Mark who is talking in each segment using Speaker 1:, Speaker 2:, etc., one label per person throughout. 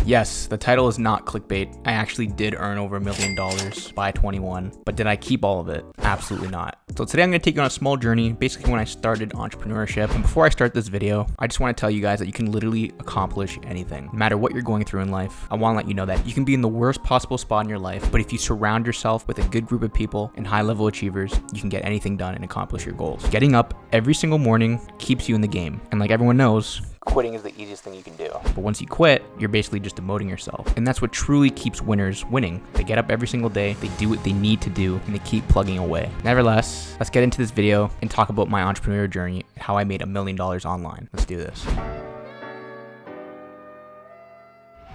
Speaker 1: Yes, the title is not clickbait. I actually did earn over $1 million by 21, but did I keep all of it? Absolutely not. So today I'm going to take you on a small journey, basically when I started entrepreneurship. And before I start this video, I just want to tell you guys that you can literally accomplish anything. No matter what you're going through in life, I want to let you know that you can be in the worst possible spot in your life, but if you surround yourself with a good group of people and high-level achievers, you can get anything done and accomplish your goals. Getting up every single morning keeps you in the game. And like everyone knows, quitting is the easiest thing you can do. But once you quit, you're basically just demoting yourself. And that's what truly keeps winners winning. They get up every single day, they do what they need to do, and they keep plugging away. Nevertheless, let's get into this video and talk about my entrepreneurial journey and how I made $1 million online. Let's do this.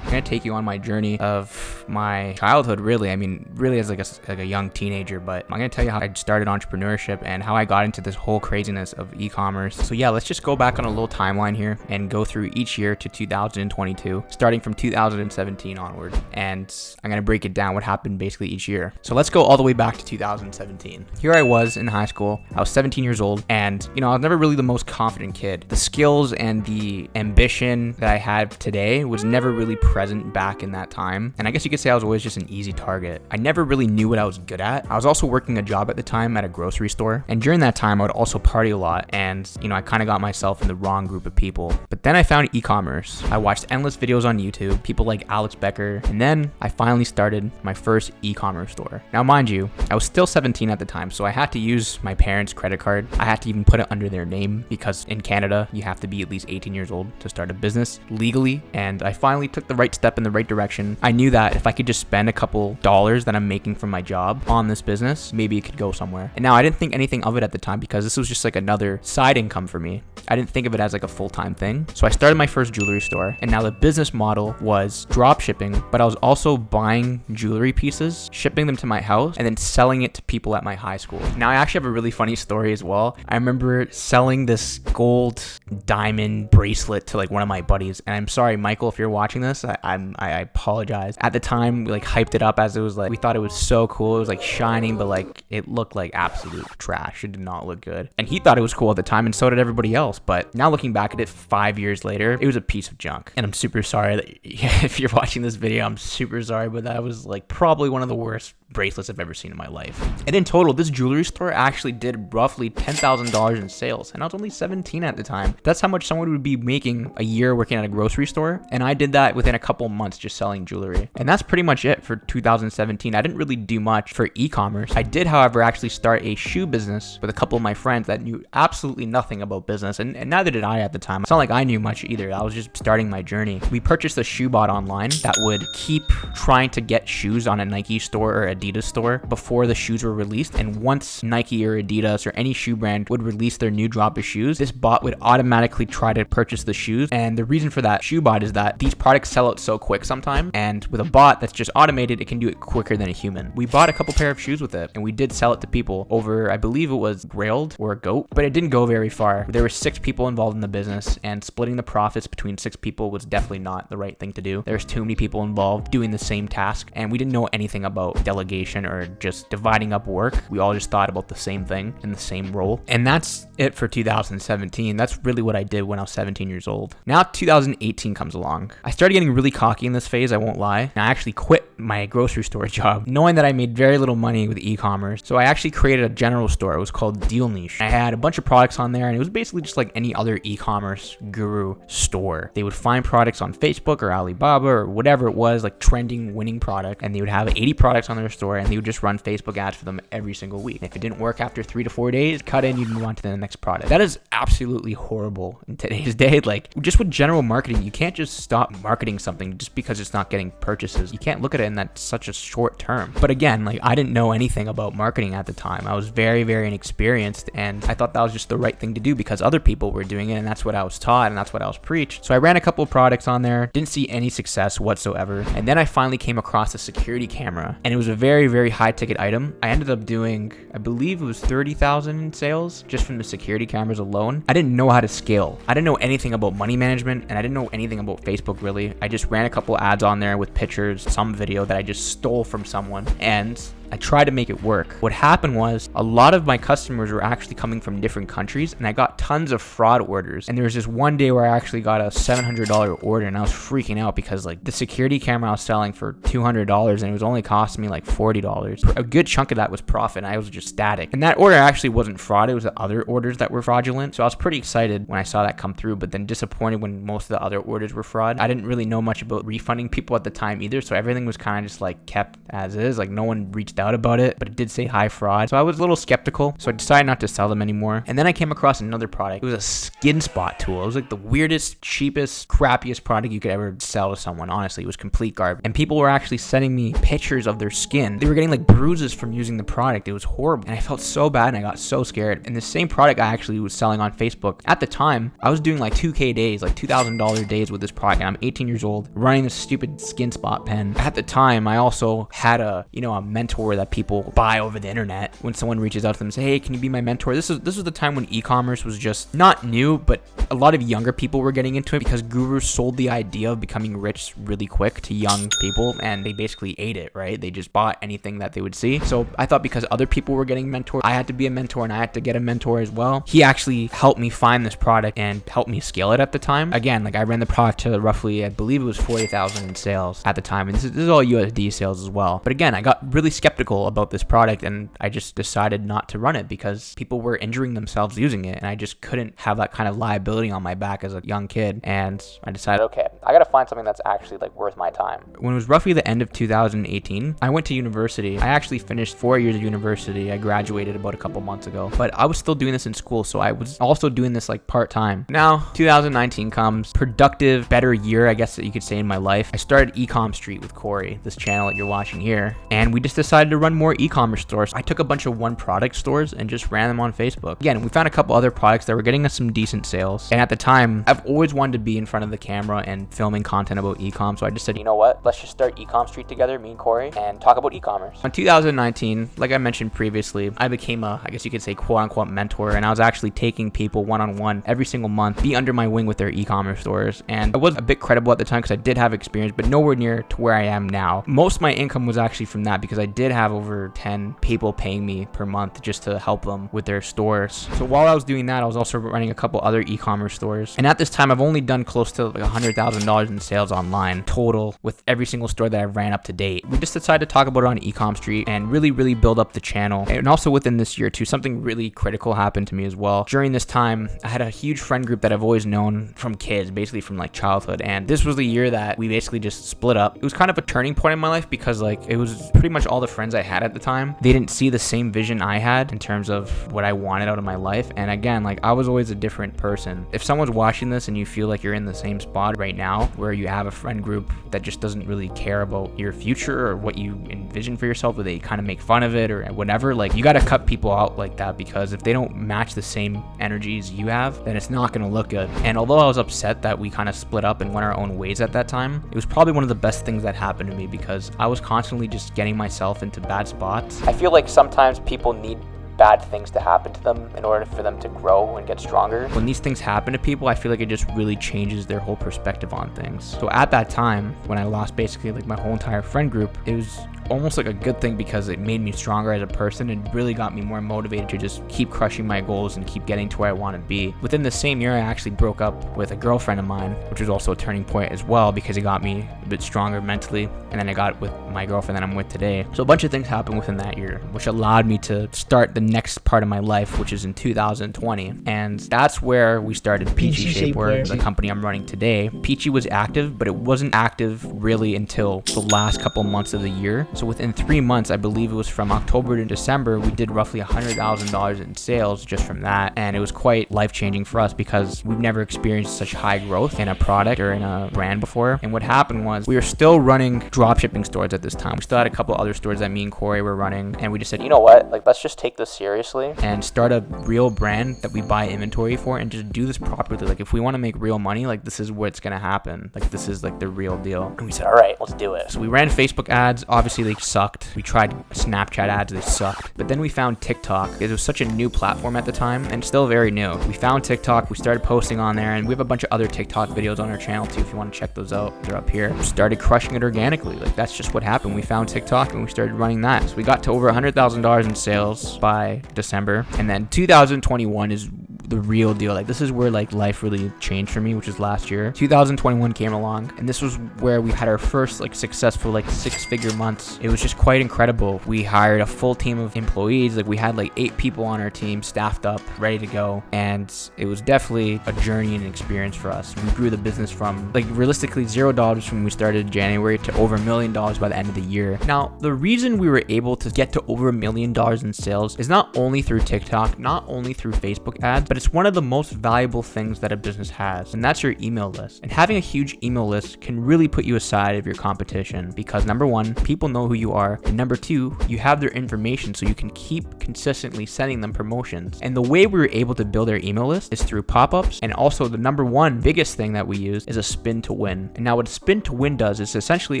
Speaker 1: I'm gonna take you on my journey of my childhood, really. I mean, really as like a young teenager, but I'm gonna tell you how I started entrepreneurship and how I got into this whole craziness of e-commerce. So yeah, let's just go back on a little timeline here and go through each year to 2022, starting from 2017 onward. And I'm gonna break it down what happened basically each year. So let's go all the way back to 2017. Here I was in high school. I was 17 years old, and I was never really the most confident kid. The skills and the ambition that I had today was never really present back in that time. And I guess you could say I was always just an easy target. I never really knew what I was good at. I was also working a job at the time at a grocery store. And during that time, I would also party a lot. And, I kind of got myself in the wrong group of people. But then I found e-commerce. I watched endless videos on YouTube, people like Alex Becker. And then I finally started my first e-commerce store. Now, mind you, I was still 17 at the time, so I had to use my parents' credit card. I had to even put it under their name because in Canada, you have to be at least 18 years old to start a business legally. And I finally took the right step in the right direction. I knew that if I could just spend a couple dollars that I'm making from my job on this business, maybe it could go somewhere. And now I didn't think anything of it at the time because this was just like another side income for me. I didn't think of it as like a full-time thing. So I started my first jewelry store, and now the business model was drop shipping, but I was also buying jewelry pieces, shipping them to my house, and then selling it to people at my high school. Now I actually have a really funny story as well. I remember selling this gold diamond bracelet to like one of my buddies, and I'm sorry, Michael, if you're watching this, I apologize. At the time, we like hyped it up as it was like, we thought it was so cool. It was like shining, but like it looked like absolute trash. It did not look good. And he thought it was cool at the time, and so did everybody else. But now looking back at it 5 years later, it was a piece of junk. And I'm super sorry that if you're watching this video, I'm super sorry, but that was like probably one of the worst bracelets I've ever seen in my life. And in total, this jewelry store actually did roughly $10,000 in sales, and I was only 17 at the time. That's how much someone would be making a year working at a grocery store, and I did that within a couple months just selling jewelry. And that's pretty much it for 2017. I didn't really do much for e-commerce. I did, however, actually start a shoe business with a couple of my friends that knew absolutely nothing about business, and neither did I at the time. It's not like I knew much either. I was just starting my journey. We purchased a shoe bot online that would keep trying to get shoes on a Nike store or Adidas store before the shoes were released. And once Nike or Adidas or any shoe brand would release their new drop of shoes, this bot would automatically try to purchase the shoes. And the reason for that shoe bot is that these products sell out so quick sometimes, and with a bot that's just automated, it can do it quicker than a human. We bought a couple pair of shoes with it, and we did sell it to people over, I believe it was Grailed or Goat, but it didn't go very far. There were 6 people involved in the business, and splitting the profits between 6 people was definitely not the right thing to do. There's too many people involved doing the same task, and we didn't know anything about delegation or just dividing up work. We all just thought about the same thing in the same role. And that's it for 2017. That's really what I did when I was 17 years old. Now 2018 comes along. I started getting really cocky in this phase, I won't lie. And I actually quit my grocery store job, knowing that I made very little money with e-commerce. So I actually created a general store. It was called Deal Niche. I had a bunch of products on there, and it was basically just like any other e-commerce guru store. They would find products on Facebook or Alibaba or whatever it was, like trending, winning product, and they would have 80 products on their store, and they would just run Facebook ads for them every single week. And if it didn't work after 3 to 4 days, cut in, you'd move on to the next product. That is absolutely horrible in today's day. Like, just with general marketing, you can't just stop marketing something just because it's not getting purchases. You can't look at it in that such a short term. But again, like, I didn't know anything about marketing at the time. I was very, very inexperienced, and I thought that was just the right thing to do because other people were doing it, and that's what I was taught, and that's what I was preached. So I ran a couple of products on there, didn't see any success whatsoever. And then I finally came across a security camera, and it was a very, very high ticket item. I ended up doing, I believe it was 30,000 in sales just from the security cameras alone. I didn't know how to scale. I didn't know anything about money management, and I didn't know anything about Facebook really. I just ran a couple ads on there with pictures, some video that I just stole from someone, and I tried to make it work. What happened was a lot of my customers were actually coming from different countries, and I got tons of fraud orders. And there was this one day where I actually got a $700 order, and I was freaking out because like the security camera I was selling for $200 and it was only costing me like $40. A good chunk of that was profit, and I was just static. And that order actually wasn't fraud, it was the other orders that were fraudulent. So I was pretty excited when I saw that come through, but then disappointed when most of the other orders were fraud. I didn't really know much about refunding people at the time either, so everything was kind of just like kept as is. Like no one reached out about it, but it did say high fraud. So I was a little skeptical, so I decided not to sell them anymore. And then I came across another product. It was a skin spot tool. It was like the weirdest, cheapest, crappiest product you could ever sell to someone. Honestly, it was complete garbage. And people were actually sending me pictures of their skin. They were getting like bruises from using the product. It was horrible. And I felt so bad and I got so scared. And the same product I actually was selling on Facebook. At the time, I was doing like 2K days, like $2,000 days with this product. And I'm 18 years old running this stupid skin spot pen. At the time, I also had a mentor that people buy over the internet. When someone reaches out to them and say, hey, can you be my mentor? This was the time when e-commerce was just not new, but a lot of younger people were getting into it because gurus sold the idea of becoming rich really quick to young people, and they basically ate it, right? They just bought anything that they would see. So I thought because other people were getting mentored, I had to be a mentor and I had to get a mentor as well. He actually helped me find this product and helped me scale it at the time. Again, like I ran the product to roughly, I believe it was 40,000 in sales at the time. And this is all USD sales as well. But again, I got really skeptical about this product and I just decided not to run it because people were injuring themselves using it. And I just couldn't have that kind of liability on my back as a young kid. And I decided, okay, I got to find something that's actually like worth my time. When it was roughly the end of 2018, I went to university. I actually finished 4 years of university. I graduated about a couple months ago, but I was still doing this in school. So I was also doing this like part-time. Now 2019 comes, productive, better year, I guess that you could say in my life. I started eCom Street with Corey, this channel that you're watching here. And we just decided to run more e-commerce stores. I took a bunch of one product stores and just ran them on Facebook. Again, we found a couple other products that were getting us some decent sales. And at the time, I've always wanted to be in front of the camera and filming content about e-com. So I just said, you know what? Let's just start eCom Street together, me and Corey, and talk about e-commerce. In 2019, like I mentioned previously, I became a, I guess you could say, quote unquote mentor. And I was actually taking people one-on-one every single month, be under my wing with their e-commerce stores. And I was a bit credible at the time because I did have experience, but nowhere near to where I am now. Most of my income was actually from that because I did have over 10 people paying me per month just to help them with their stores. So while I was doing that, I was also running a couple other e-commerce stores. And at this time, I've only done close to like $100,000 in sales online total with every single store that I've ran up to date. We just decided to talk about it on eCom Street and really build up the channel. And also within this year too, something really critical happened to me as well. During this time, I had a huge friend group that I've always known from kids, basically from like childhood. And this was the year that we basically just split up. It was kind of a turning point in my life because like it was pretty much all the friends I had at the time. They didn't see the same vision I had in terms of what I wanted out of my life. And again, like I was always a different person. If someone's watching this and you feel like you're in the same spot right now where you have a friend group that just doesn't really care about your future or what you envision for yourself, or they kind of make fun of it or whatever, like you got to cut people out like that, because if they don't match the same energies you have, then it's not going to look good. And although I was upset that we kind of split up and went our own ways at that time, it was probably one of the best things that happened to me because I was constantly just getting myself into bad spots. I feel like sometimes people need bad things to happen to them in order for them to grow and get stronger. When these things happen to people, I feel like it just really changes their whole perspective on things. So at that time, when I lost basically like my whole entire friend group, it was almost like a good thing because it made me stronger as a person and really got me more motivated to just keep crushing my goals and keep getting to where I want to be. Within the same year, I actually broke up with a girlfriend of mine, which was also a turning point as well because it got me a bit stronger mentally. And then I got with my girlfriend that I'm with today. So a bunch of things happened within that year, which allowed me to start the next part of my life, which is in 2020. And that's where we started Peachy Shapewear, the company I'm running today. Peachy was active, but it wasn't active really until the last couple months of the year. So within 3 months, I believe it was from October to December, we did roughly $100,000 in sales just from that. And it was quite life-changing for us because we've never experienced such high growth in a product or in a brand before. And what happened was we were still running drop shipping stores at this time. We still had a couple other stores that me and Corey were running. And we just said, you know what, like let's just take this seriously and start a real brand that we buy inventory for and just do this properly. Like if we want to make real money, like this is what's going to happen. Like this is like the real deal. And we said, all right, let's do it. So we ran Facebook ads. Obviously they sucked. We tried Snapchat ads. They sucked. But then we found TikTok. It was such a new platform at the time and still very new. We found TikTok. We started posting on there, and we have a bunch of other TikTok videos on our channel too if you want to check those out. They're up here. We started crushing it organically. Like that's just what happened. We found TikTok and we started running that. So we got to over $100,000 in sales by December. And then 2021 is the real deal. Like this is where like life really changed for me, which is last year. 2021 came along, and this was where we had our first like successful like 6-figure months. It was just quite incredible. We hired a full team of employees. Like we had like 8 people on our team staffed up, ready to go. And it was definitely a journey and an experience for us. We grew the business from like realistically $0 when we started in January to over $1 million by the end of the year. Now, the reason we were able to get to over $1 million in sales is not only through TikTok, not only through Facebook ads, but it's one of the most valuable things that a business has, and that's your email list. And having a huge email list can really put you aside of your competition because number one, people know who you are, and number two, you have their information so you can keep consistently sending them promotions. And the way we were able to build our email list is through pop-ups, and also the number one biggest thing that we use is a spin to win. And now what a spin to win does is essentially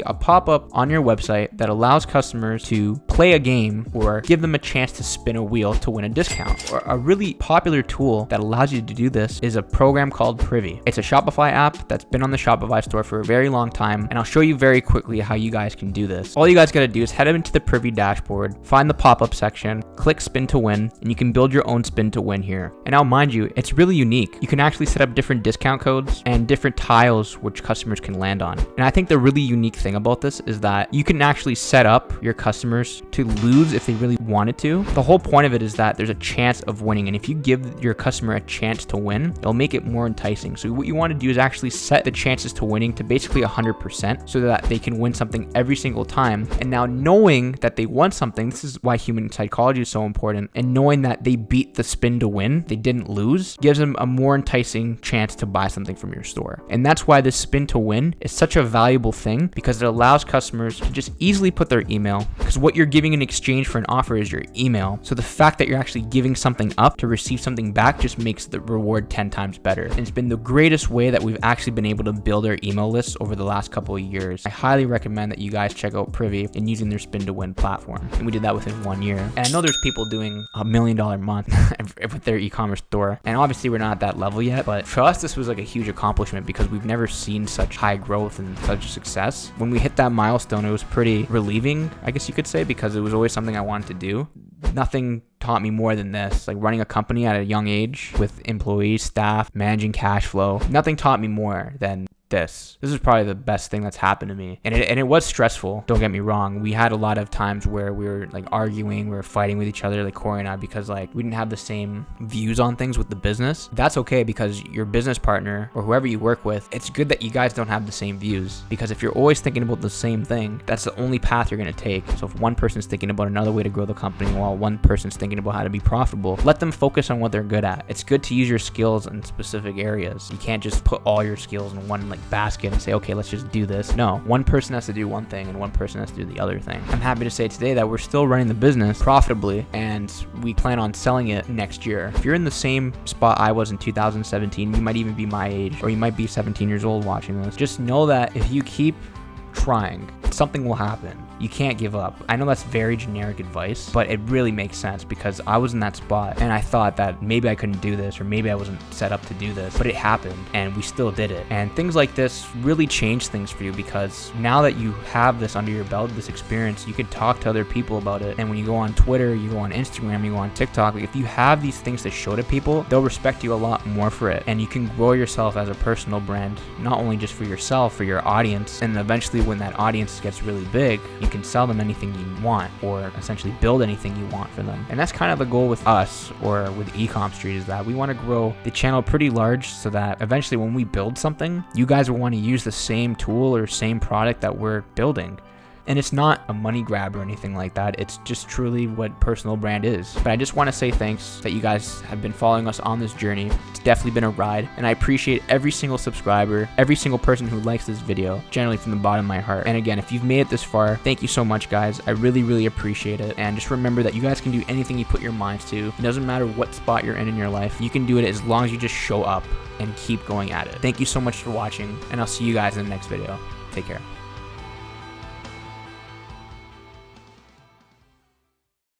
Speaker 1: a pop-up on your website that allows customers to play a game or give them a chance to spin a wheel to win a discount. Or a really popular tool that allows you to do this is a program called Privy. It's a Shopify app that's been on the Shopify store for a very long time, and I'll show you very quickly how you guys can do this. All you guys got to do is head into the Privy dashboard, find the pop-up section, click spin to win, and you can build your own spin to win here. And now mind you, it's really unique. You can actually set up different discount codes and different tiles which customers can land on. And I think the really unique thing about this is that you can actually set up your customers to lose if they really wanted to. The whole point of it is that there's a chance of winning, and if you give your customer a chance to win, it'll make it more enticing. So what you want to do is actually set the chances to winning to basically 100% so that they can win something every single time. And now knowing that they won something, this is why human psychology is so important, and knowing that they beat the spin to win, they didn't lose, gives them a more enticing chance to buy something from your store. And that's why this spin to win is such a valuable thing, because it allows customers to just easily put their email, because what you're giving in exchange for an offer is your email. So the fact that you're actually giving something up to receive something back just makes the reward 10 times better. And it's been the greatest way that we've actually been able to build our email lists over the last couple of years. I highly recommend that you guys check out Privy and using their spin to win platform. And we did that within 1 year. And I know there's people doing $1 million month with their e-commerce store. And obviously we're not at that level yet, but for us, this was like a huge accomplishment because we've never seen such high growth and such success. When we hit that milestone, it was pretty relieving, I guess you could say, because it was always something I wanted to do. Nothing taught me more than this, like running a company at a young age with employees, staff, managing cash flow. Nothing taught me more than this. This is probably the best thing that's happened to me. And it was stressful. Don't get me wrong. We had a lot of times where we were like arguing, we were fighting with each other, like Corey and I, because like we didn't have the same views on things with the business. That's okay, because your business partner or whoever you work with, it's good that you guys don't have the same views, because if you're always thinking about the same thing, that's the only path you're going to take. So if one person's thinking about another way to grow the company while one person's thinking about how to be profitable, let them focus on what they're good at. It's good to use your skills in specific areas. You can't just put all your skills in one like basket and say, okay, let's just do this. No, one person has to do one thing and one person has to do the other thing. I'm happy to say today that we're still running the business profitably, and we plan on selling it next year. If you're in the same spot I was in 2017, you might even be my age, or you might be 17 years old watching this. Just know that if you keep trying, something will happen. You can't give up. I know that's very generic advice, but it really makes sense, because I was in that spot and I thought that maybe I couldn't do this, or maybe I wasn't set up to do this, but it happened and we still did it. And things like this really change things for you, because now that you have this under your belt, this experience, you can talk to other people about it. And when you go on Twitter, you go on Instagram, you go on TikTok, like if you have these things to show to people, they'll respect you a lot more for it. And you can grow yourself as a personal brand, not only just for yourself, for your audience. And eventually when that audience gets really big, you can sell them anything you want, or essentially build anything you want for them. And that's kind of the goal with us, or with eCommerce Street, is that we want to grow the channel pretty large so that eventually when we build something, you guys will want to use the same tool or same product that we're building. And it's not a money grab or anything like that. It's just truly what personal brand is. But I just want to say thanks that you guys have been following us on this journey. It's definitely been a ride, and I appreciate every single subscriber, every single person who likes this video, generally from the bottom of my heart. And again, if you've made it this far, thank you so much, guys. I really, really appreciate it. And just remember that you guys can do anything you put your minds to. It doesn't matter what spot you're in your life. You can do it as long as you just show up and keep going at it. Thank you so much for watching, and I'll see you guys in the next video. Take care.